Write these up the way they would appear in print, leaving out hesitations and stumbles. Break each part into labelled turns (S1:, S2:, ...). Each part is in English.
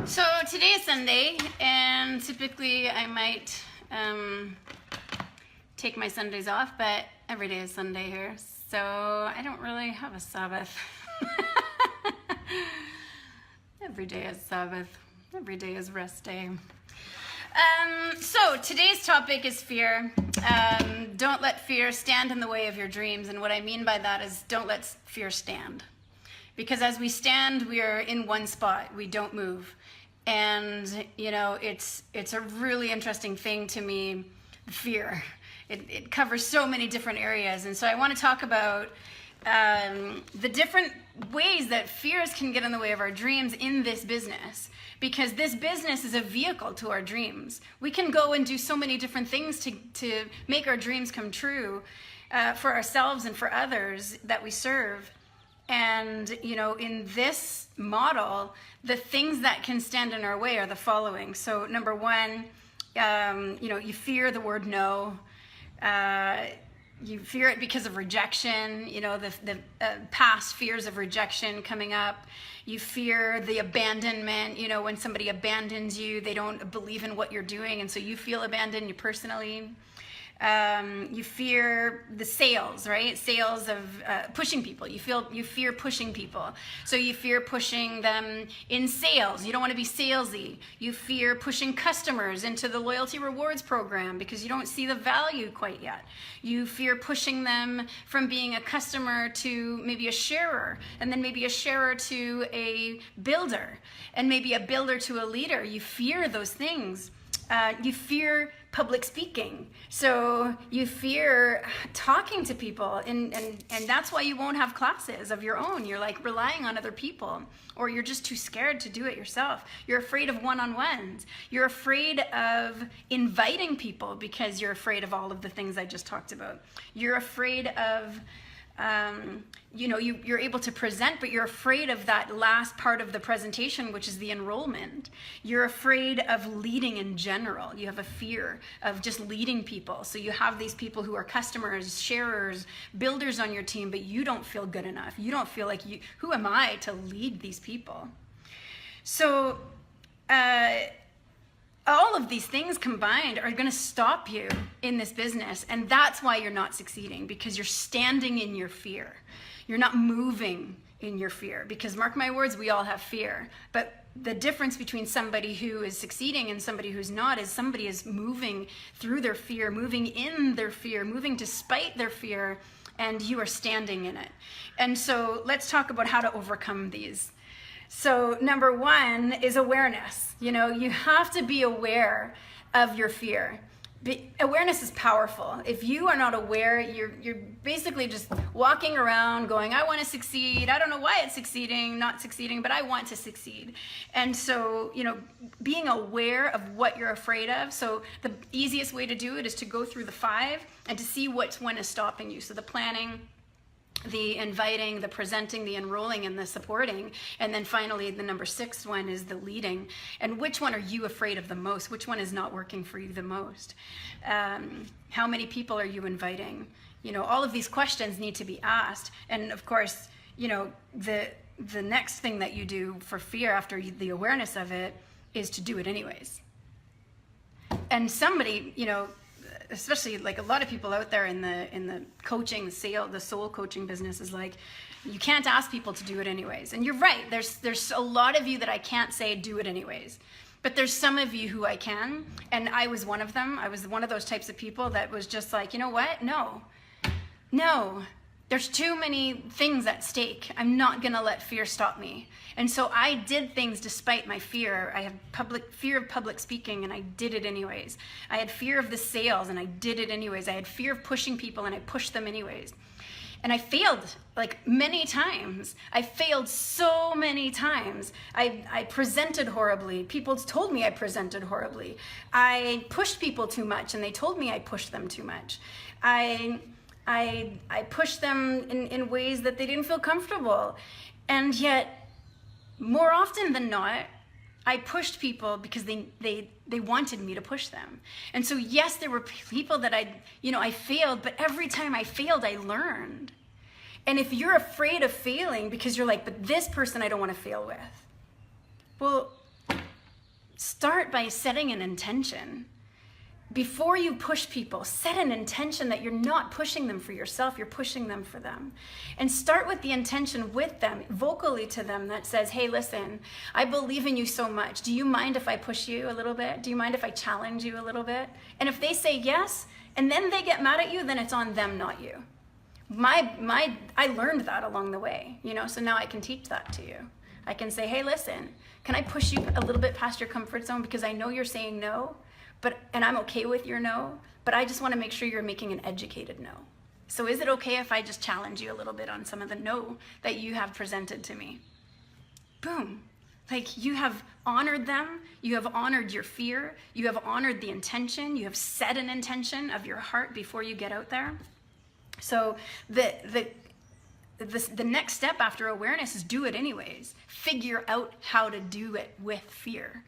S1: So today is Sunday, and typically I might take my Sundays off, but every day is Sunday here, so I don't really have a Sabbath. Every day is Sabbath. Every day is rest day. So today's topic is fear. Don't let fear stand in the way of your dreams, and what I mean by that is don't let fear stand. Because as we stand, we are in one spot. We don't move. And, you know, it's a really interesting thing to me, fear. It covers so many different areas. And so I want to talk about the different ways that fears can get in the way of our dreams in this business. Because this business is a vehicle to our dreams. We can go and do so many different things to make our dreams come true for ourselves and for others that we serve. And, you know, in this model, the things that can stand in our way are the following. So number one, you know, you fear the word no. You fear it because of rejection, you know, the past fears of rejection coming up. You fear the abandonment, you know, when somebody abandons you, they don't believe in what you're doing, and so you feel abandoned, you personally. You fear the sales, right? Sales of pushing people. You fear pushing people. So you fear pushing them in sales. You don't want to be salesy. You fear pushing customers into the loyalty rewards program because you don't see the value quite yet. You fear pushing them from being a customer to maybe a sharer, and then maybe a sharer to a builder, and maybe a builder to a leader. You fear those things. You fear public speaking. So you fear talking to people, and that's why you won't have classes of your own. You're like relying on other people, or you're just too scared to do it yourself. You're afraid of one-on-ones. You're afraid of inviting people because you're afraid of all of the things I just talked about. You're afraid of you know, you're able to present, but you're afraid of that last part of the presentation, which is the enrollment. You're afraid of leading in general. You have a fear of just leading people. So you have these people who are customers, sharers, builders on your team, but you don't feel good enough. You don't feel like who am I to lead these people? So, all of these things combined are going to stop you in this business, and that's why you're not succeeding, because you're standing in your fear. You're not moving in your fear, because mark my words, we all have fear. But the difference between somebody who is succeeding and somebody who's not is somebody is moving through their fear, moving in their fear, moving despite their fear, and you are standing in it. And so let's talk about how to overcome these. So number one is awareness. You know, you have to be aware of your fear. Awareness is powerful. If you are not aware, you're basically just walking around going, I want to succeed. I don't know why it's not succeeding, but I want to succeed. And so, you know, being aware of what you're afraid of. So the easiest way to do it is to go through the 5 and to see which one is stopping you. So the planning, the inviting, the presenting, the enrolling, and the supporting. And then finally, the number 6 one is the leading. And which one are you afraid of the most? Which one is not working for you the most? How many people are you inviting? You know, all of these questions need to be asked. And of course, you know, the next thing that you do for fear after the awareness of it is to do it anyways. And somebody, you know, especially like a lot of people out there in the coaching, the soul coaching business is like, you can't ask people to do it anyways. And you're right, there's a lot of you that I can't say do it anyways. But there's some of you who I can, and I was one of them. I was one of those types of people that was just like, you know what? No. There's too many things at stake. I'm not gonna let fear stop me. And so I did things despite my fear. I had fear of public speaking, and I did it anyways. I had fear of the sales, and I did it anyways. I had fear of pushing people, and I pushed them anyways. And I failed like many times. I failed so many times. I presented horribly. People told me I presented horribly. I pushed people too much, and they told me I pushed them too much. I pushed them in ways that they didn't feel comfortable. And yet, more often than not, I pushed people because they wanted me to push them. And so yes, there were people that I failed, but every time I failed, I learned. And if you're afraid of failing because you're like, but this person I don't want to fail with. Well, start by setting an intention. Before you push people, set an intention that you're not pushing them for yourself, you're pushing them for them. And start with the intention with them, vocally to them, that says, hey, listen, I believe in you so much. Do you mind if I push you a little bit? Do you mind if I challenge you a little bit? And if they say yes, and then they get mad at you, then it's on them, not you. I learned that along the way, so now I can teach that to you. I can say, hey, listen, can I push you a little bit past your comfort zone because I know you're saying no? And I'm okay with your no, but I just want to make sure you're making an educated no. So is it okay if I just challenge you a little bit on some of the no that you have presented to me? Boom. Like, you have honored them, you have honored your fear, you have honored the intention, you have set an intention of your heart before you get out there. So the next step after awareness is do it anyways. Figure out how to do it with fear.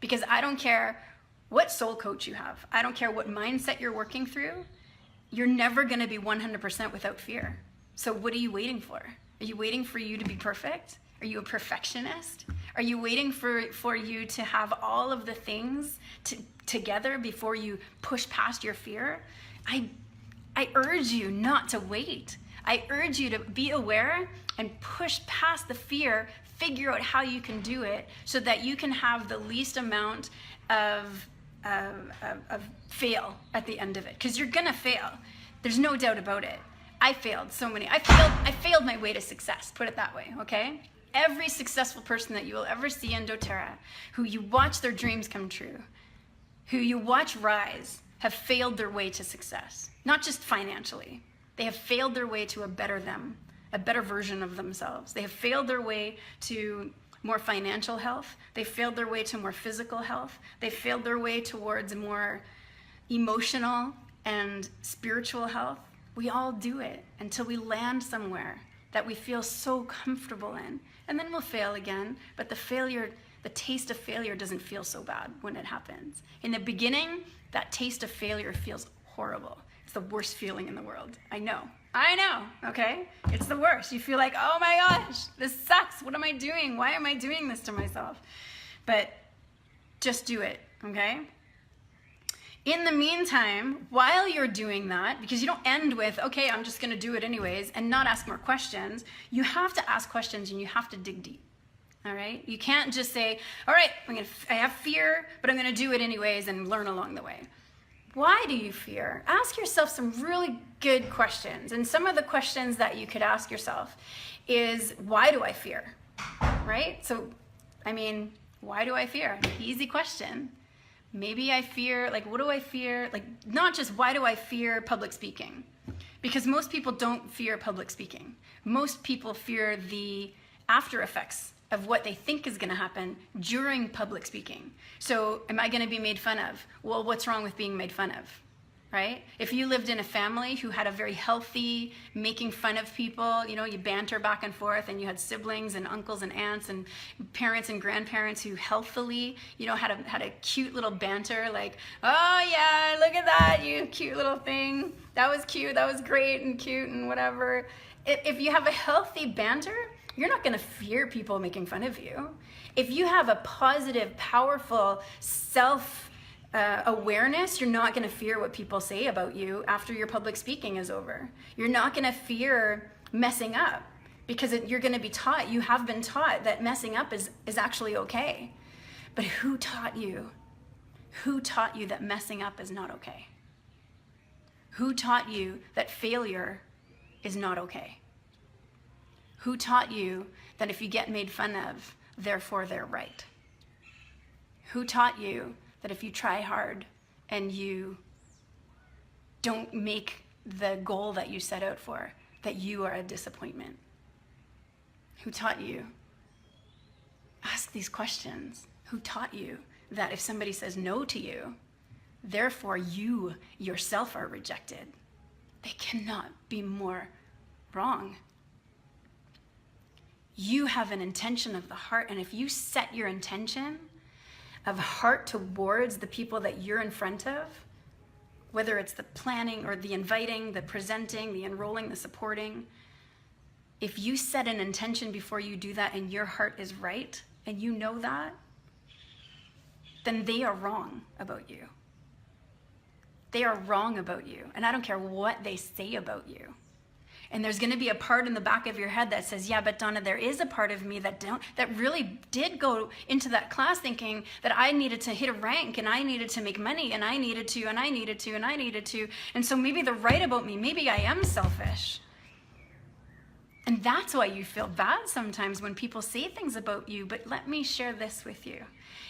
S1: Because I don't care what soul coach you have. I don't care what mindset you're working through. You're never going to be 100% without fear. So what are you waiting for? Are you waiting for you to be perfect? Are you a perfectionist? Are you waiting for you to have all of the things together before you push past your fear? I urge you not to wait. I urge you to be aware and push past the fear, figure out how you can do it so that you can have the least amount of fail at the end of it, because you're gonna fail. There's no doubt about it. I failed my way to success, put it that way, okay? Every successful person that you will ever see in doTERRA, who you watch their dreams come true, who you watch rise, have failed their way to success. Not just financially. They have failed their way to a better them, a better version of themselves. They have failed their way to more financial health. They failed their way to more physical health. They failed their way towards more emotional and spiritual health. We all do it until we land somewhere that we feel so comfortable in. And then we'll fail again, but the taste of failure doesn't feel so bad when it happens. In the beginning, that taste of failure feels horrible. It's the worst feeling in the world. I know, okay? It's the worst. You feel like, oh my gosh, this sucks. What am I doing? Why am I doing this to myself? But just do it, okay? In the meantime, while you're doing that, because you don't end with, okay, I'm just gonna do it anyways, and not ask more questions, you have to ask questions and you have to dig deep, all right? You can't just say, all right, I have fear, but I'm gonna do it anyways and learn along the way. Why do you fear? Ask yourself some really good questions. And some of the questions that you could ask yourself is, why do I fear, right? So, why do I fear? Easy question. Maybe I fear, what do I fear? Not just why do I fear public speaking? Because most people don't fear public speaking. Most people fear the after effects of what they think is going to happen during public speaking. So am I going to be made fun of? Well, what's wrong with being made fun of, right? If you lived in a family who had a very healthy making fun of people, you banter back and forth, and you had siblings and uncles and aunts and parents and grandparents who healthily, had a cute little banter, like, oh yeah, look at that, you cute little thing. That was cute, that was great and cute and whatever. If you have a healthy banter, you're not going to fear people making fun of you. If you have a positive, powerful self-awareness, you're not going to fear what people say about you after your public speaking is over. You're not going to fear messing up because you're going to be taught, you have been taught that messing up is actually okay. But who taught you? Who taught you that messing up is not okay? Who taught you that failure is not okay? Who taught you that if you get made fun of, therefore they're right? Who taught you that if you try hard and you don't make the goal that you set out for, that you are a disappointment? Who taught you? Ask these questions. Who taught you that if somebody says no to you, therefore you yourself are rejected? They cannot be more wrong. You have an intention of the heart, and if you set your intention of heart towards the people that you're in front of, whether it's the planning or the inviting, the presenting, the enrolling, the supporting, if you set an intention before you do that and your heart is right, and you know that, then they are wrong about you. They are wrong about you. And I don't care what they say about you. And there's going to be a part in the back of your head that says, yeah, but Donna, there is a part of me that really did go into that class thinking that I needed to hit a rank and I needed to make money and I needed to and I needed to and I needed to. And so maybe they're right about me. Maybe I am selfish. And that's why you feel bad sometimes when people say things about you. But let me share this with you.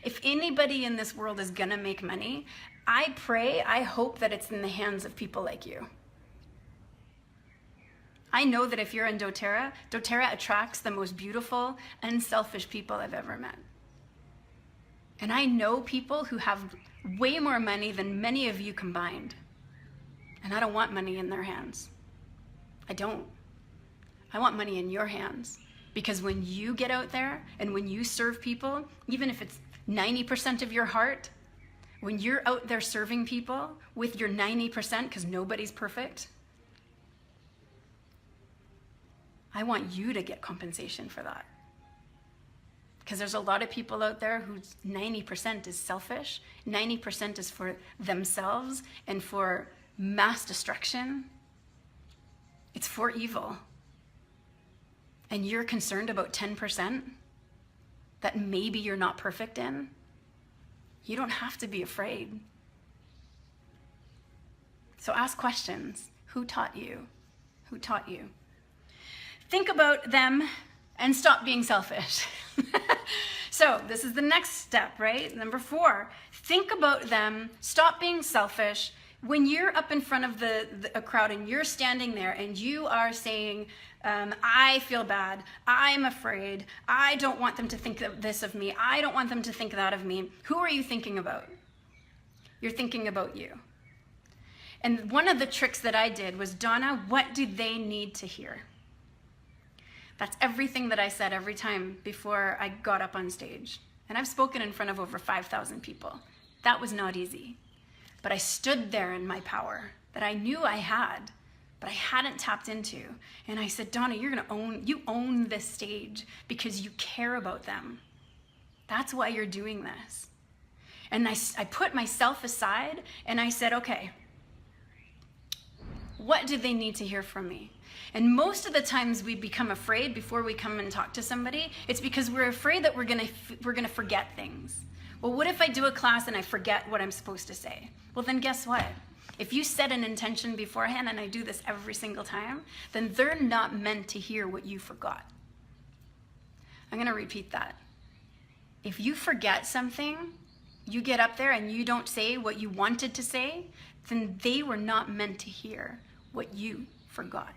S1: If anybody in this world is going to make money, I hope that it's in the hands of people like you. I know that if you're in doTERRA, doTERRA attracts the most beautiful, unselfish people I've ever met. And I know people who have way more money than many of you combined. And I don't want money in their hands. I don't. I want money in your hands. Because when you get out there and when you serve people, even if it's 90% of your heart, when you're out there serving people with your 90%, because nobody's perfect, I want you to get compensation for that. Because there's a lot of people out there whose 90% is selfish, 90% is for themselves and for mass destruction. It's for evil. And you're concerned about 10% that maybe you're not perfect in. You don't have to be afraid. So ask questions. Who taught you? Who taught you? Think about them and stop being selfish. So this is the next step, right? Number 4, think about them, stop being selfish. When you're up in front of a crowd and you're standing there and you are saying, I feel bad, I'm afraid, I don't want them to think this of me, I don't want them to think that of me, who are you thinking about? You're thinking about you. And one of the tricks that I did was, Donna, what do they need to hear? That's everything that I said every time before I got up on stage. And I've spoken in front of over 5,000 people. That was not easy. But I stood there in my power that I knew I had, but I hadn't tapped into. And I said, Donna, you own this stage because you care about them. That's why you're doing this. And I put myself aside and I said, okay, what do they need to hear from me? And most of the times we become afraid before we come and talk to somebody. It's because we're afraid that we're gonna forget things. Well, what if I do a class and I forget what I'm supposed to say? Well, then guess what? If you set an intention beforehand, and I do this every single time, then they're not meant to hear what you forgot. I'm gonna repeat that. If you forget something, you get up there and you don't say what you wanted to say, then they were not meant to hear what you forgot.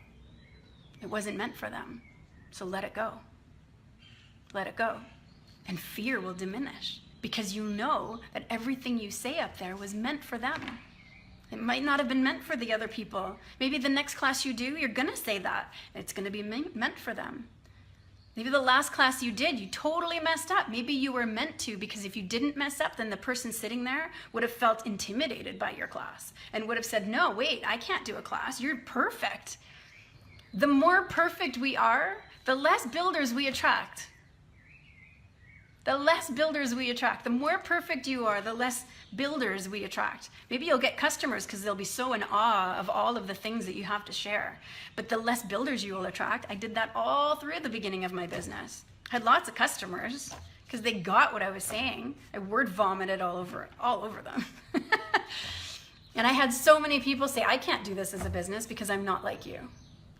S1: It wasn't meant for them. So let it go. Let it go. And fear will diminish because you know that everything you say up there was meant for them. It might not have been meant for the other people. Maybe the next class you do, you're gonna say that. It's gonna be meant for them. Maybe the last class you did, you totally messed up. Maybe you were meant to, because if you didn't mess up, then the person sitting there would have felt intimidated by your class and would have said, no, wait, I can't do a class. You're perfect. The more perfect we are, the less builders we attract. The less builders we attract. The more perfect you are, the less builders we attract. Maybe you'll get customers because they'll be so in awe of all of the things that you have to share. But the less builders you will attract. I did that all through the beginning of my business. I had lots of customers because they got what I was saying. I word vomited all over them. And I had so many people say, I can't do this as a business because I'm not like you.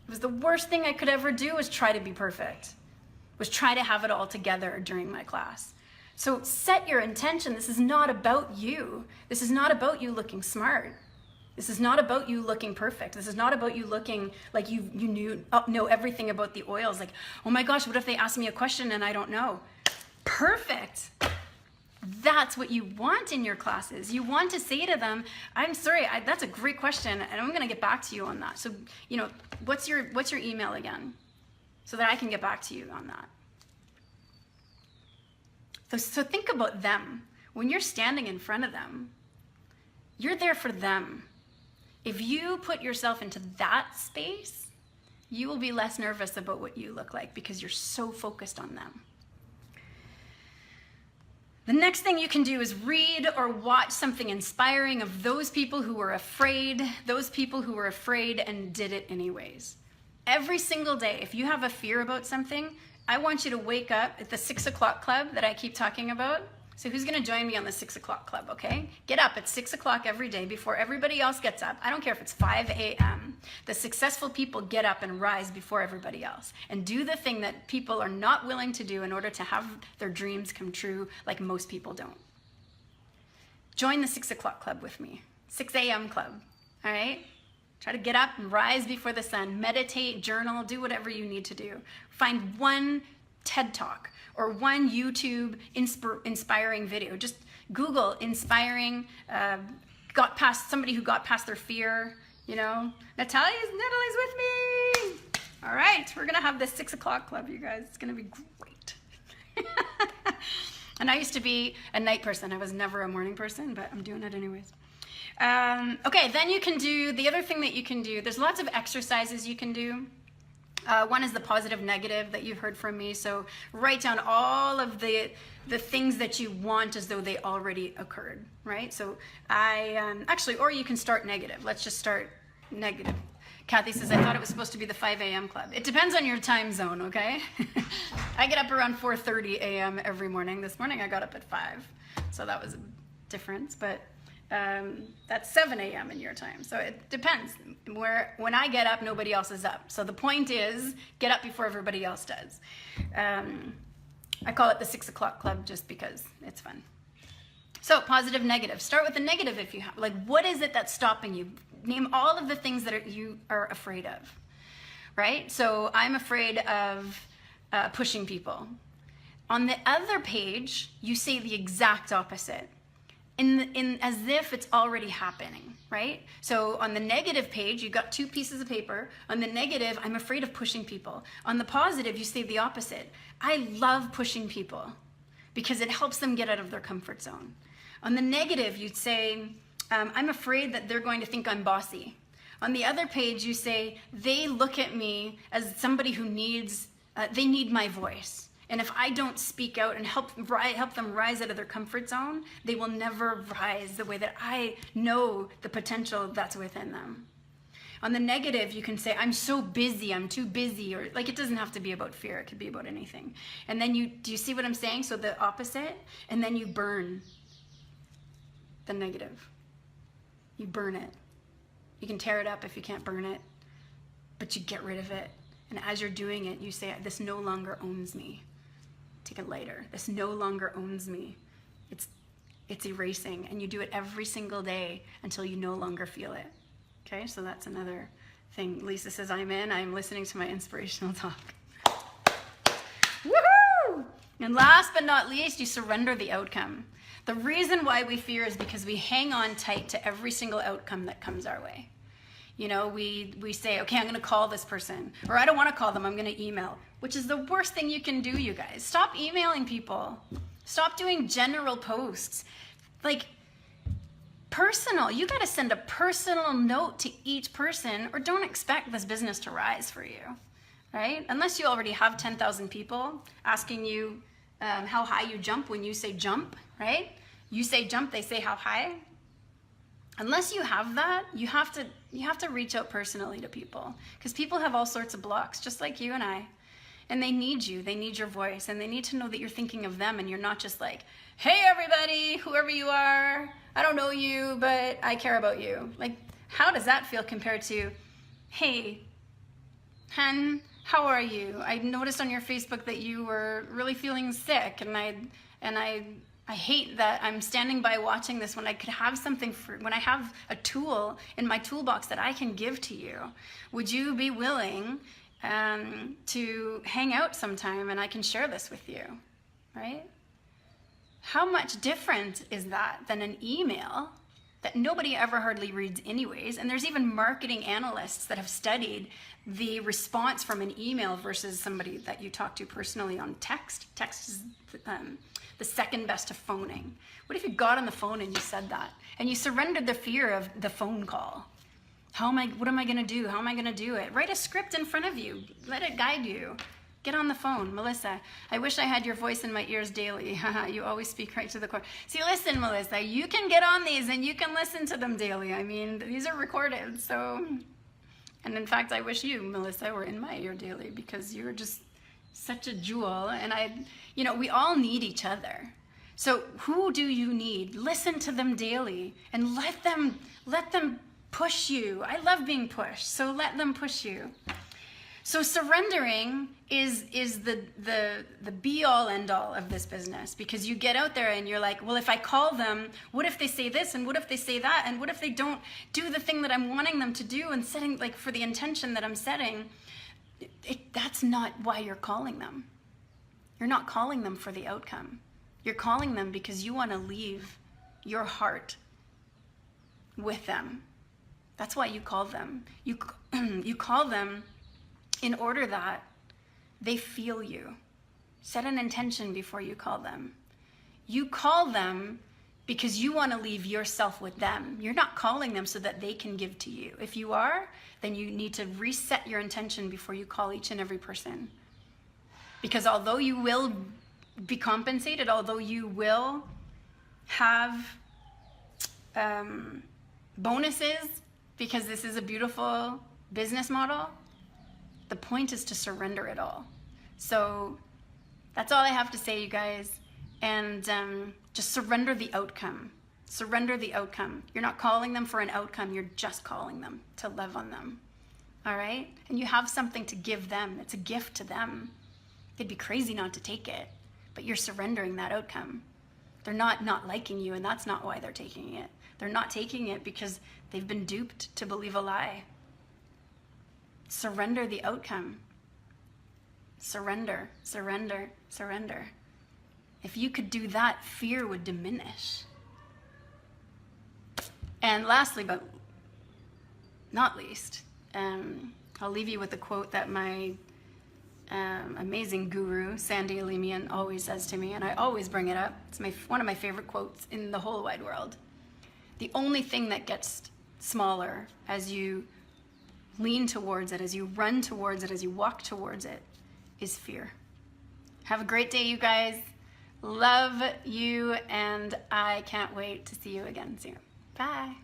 S1: It was the worst thing I could ever do was try to be perfect, was try to have it all together during my class. So set your intention. This is not about you. This is not about you looking smart. This is not about you looking perfect. This is not about you looking like you know everything about the oils. Like, oh my gosh, what if they ask me a question and I don't know? Perfect. That's what you want in your classes. You want to say to them, I'm sorry, that's a great question, and I'm gonna get back to you on that. So, what's your email again? So that I can get back to you on that. So think about them. When you're standing in front of them, you're there for them. If you put yourself into that space, you will be less nervous about what you look like because you're so focused on them. The next thing you can do is read or watch something inspiring of those people who were afraid, and did it anyways. Every single day, if you have a fear about something, I want you to wake up at the 6 o'clock club that I keep talking about. So who's gonna join me on the 6 o'clock club, okay? Get up at 6 o'clock every day before everybody else gets up. I don't care if it's 5 a.m. The successful people get up and rise before everybody else and do the thing that people are not willing to do in order to have their dreams come true like most people don't. Join the 6 o'clock club with me, 6 a.m. club, all right? Try to get up and rise before the sun, meditate, journal, do whatever you need to do. Find one TED Talk or one YouTube inspiring video. Just Google inspiring, somebody who got past their fear, you know. Natalie's with me. All right, we're gonna have the 6 o'clock club, you guys. It's gonna be great. And I used to be a night person. I was never a morning person, but I'm doing it anyways. Okay, then you can do, the other thing that you can do, there's lots of exercises you can do. One is the positive negative that you've heard from me. So write down all of the things that you want as though they already occurred, right? So actually, or you can start negative. Let's just start negative. Kathy says, I thought it was supposed to be the 5 a.m. club. It depends on your time zone, okay? I get up around 4:30 a.m. every morning. This morning I got up at 5, so that was a difference, but that's 7 a.m. in your time. So it depends. When I get up, nobody else is up. So the point is, get up before everybody else does. I call it the 6 o'clock club just because it's fun. So positive, negative. Start with the negative if you have. Like, what is it that's stopping you? Name all of the things that you are afraid of, right? So I'm afraid of pushing people. On the other page, you say the exact opposite. As if it's already happening, right? So on the negative page, you got 2 pieces of paper. On the negative, I'm afraid of pushing people. On the positive, you say the opposite. I love pushing people because it helps them get out of their comfort zone. On the negative, you'd say, I'm afraid that they're going to think I'm bossy. On the other page, you say, they look at me as somebody who they need my voice. And if I don't speak out and help them rise out of their comfort zone, they will never rise the way that I know the potential that's within them. On the negative, you can say, I'm so busy, I'm too busy, or like, it doesn't have to be about fear, it could be about anything. And then do you see what I'm saying? So the opposite, and then you burn the negative. You burn it. You can tear it up if you can't burn it, but you get rid of it. And as you're doing it, you say, this no longer owns me. Take it lighter. This no longer owns me. It's erasing, and you do it every single day until you no longer feel it. Okay, so that's another thing. Lisa says, I'm listening to my inspirational talk. Woohoo! And last but not least, you surrender the outcome. The reason why we fear is because we hang on tight to every single outcome that comes our way. You know, we say, okay, I'm going to call this person, or I don't want to call them, I'm going to email, which is the worst thing you can do, you guys. Stop emailing people. Stop doing general posts. Like, personal. You got to send a personal note to each person, or don't expect this business to rise for you, right? Unless you already have 10,000 people asking you how high you jump when you say jump, right? You say jump, they say how high. Unless you have that, you have to reach out personally to people, because people have all sorts of blocks, just like you and I, and they need you. They need your voice, and they need to know that you're thinking of them, and you're not just like, hey everybody, whoever you are, I don't know you, but I care about you. Like, how does that feel compared to, hey, hen, how are you? I noticed on your Facebook that you were really feeling sick, and I hate that I'm standing by watching this when I could have something when I have a tool in my toolbox that I can give to you. Would you be willing to hang out sometime and I can share this with you, right? How much different is that than an email that nobody ever hardly reads anyways? And there's even marketing analysts that have studied the response from an email versus somebody that you talk to personally on text. Text is the second best to phoning. What if you got on the phone and you said that? And you surrendered the fear of the phone call. What am I gonna do? How am I gonna do it? Write a script in front of you. Let it guide you. Get on the phone. Melissa, I wish I had your voice in my ears daily. You always speak right to the core. See, listen, Melissa, you can get on these and you can listen to them daily. I mean, these are recorded, so... And in fact, I wish you, Melissa, were in my ear daily because you're just such a jewel. And we all need each other. So who do you need? Listen to them daily and let them push you. I love being pushed, so let them push you. So surrendering is the be all end all of this business, because you get out there and you're like, well, if I call them, what if they say this, and what if they say that, and what if they don't do the thing that I'm wanting them to do and setting, like, for the intention that I'm setting? That's not why you're calling them. You're not calling them for the outcome. You're calling them because you want to leave your heart with them. That's why you call them. You call them in order that they feel you. Set an intention before you call them. You call them because you want to leave yourself with them. You're not calling them so that they can give to you. If you are, then you need to reset your intention before you call each and every person. Because although you will be compensated, although you will have bonuses, because this is a beautiful business model, the point is to surrender it all. So that's all I have to say, you guys. And just surrender the outcome. Surrender the outcome. You're not calling them for an outcome. You're just calling them to love on them. All right? And you have something to give them. It's a gift to them. They'd be crazy not to take it. But you're surrendering that outcome. They're not liking you, and that's not why they're taking it. They're not taking it because they've been duped to believe a lie. Surrender the outcome. Surrender, surrender, surrender. If you could do that, fear would diminish. And lastly, but not least, I'll leave you with a quote that my amazing guru, Sandy Alimian, always says to me, and I always bring it up. It's one of my favorite quotes in the whole wide world. The only thing that gets smaller as you lean towards it, as you run towards it, as you walk towards it, is fear. Have a great day, you guys. Love you, and I can't wait to see you again soon. Bye.